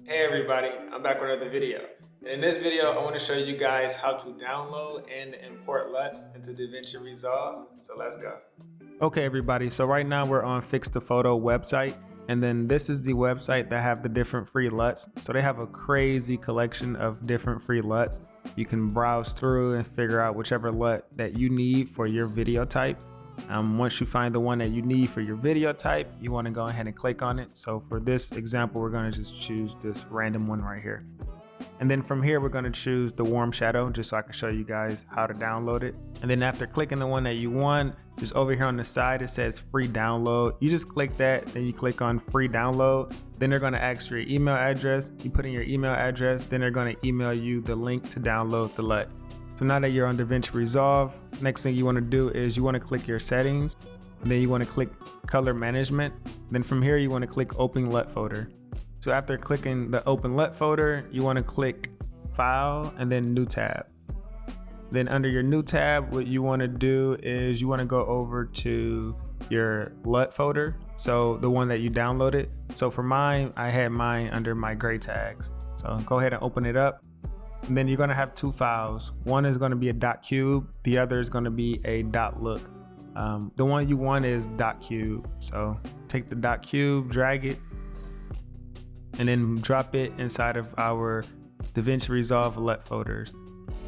Hey everybody, I'm back with another video. And in this video, I want to show you guys how to download and import LUTs into DaVinci Resolve. So let's go. Okay everybody, so right now we're on Fix the Photo website. And then this is the website that have the different free LUTs. So they have a crazy collection of different free LUTs. You can browse through and figure out whichever LUT that you need for your video type. Once you find the one that you need for your video type, you want to go ahead and click on it. So for this example, we're going to just choose this random one right here. And then from here, we're going to choose the warm shadow just so I can show you guys how to download it. And then after clicking the one that you want, just over here on the side, it says free download. You just click that, then you click on free download. Then they're going to ask for your email address. You put in your email address, then they're going to email you the link to download the LUT. So now that you're on DaVinci Resolve, next thing you want to do is you want to click your settings, and then you want to click color management. Then from here, you want to click open LUT folder. So after clicking the open LUT folder, you want to click file and then new tab. Then under your new tab, what you want to do is you want to go over to your LUT folder. So the one that you downloaded. So for mine, I had mine under my gray tags. So go ahead and open it up. And then you're going to have two files. One is going to be a .cube. The other is going to be a .look. The one you want is .cube. So take the .cube, drag it, and then drop it inside of our DaVinci Resolve LUT folders.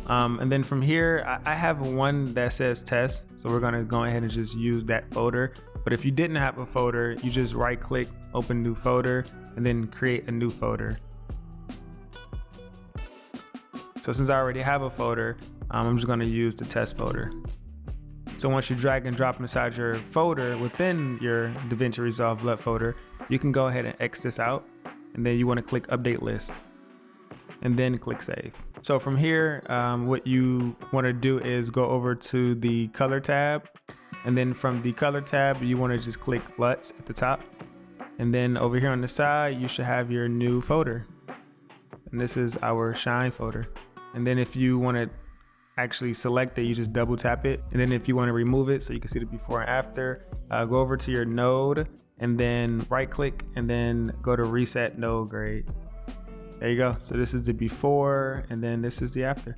And then from here, I have one that says test. So we're going to go ahead and just use that folder. But if you didn't have a folder, you just right click, open new folder, and then create a new folder. So since I already have a folder, I'm just going to use the test folder. So once you drag and drop inside your folder within your DaVinci Resolve LUT folder, you can go ahead and X this out. And then you want to click update list and then click save. So from here, what you want to do is go over to the color tab. And then from the color tab, you want to just click LUTs at the top. And then over here on the side, you should have your new folder. And this is our shine folder. And then if you want to actually select it, you just double tap it. And then if you want to remove it so you can see the before and after, go over to your node and then right click and then go to reset node grade. There you go. So this is the before and then this is the after.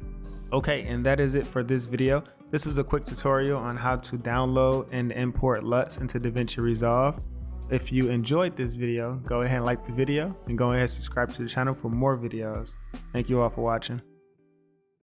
Okay, and that is it for this video. This was a quick tutorial on how to download and import LUTs into DaVinci Resolve. If you enjoyed this video, go ahead and like the video and go ahead and subscribe to the channel for more videos. Thank you all for watching.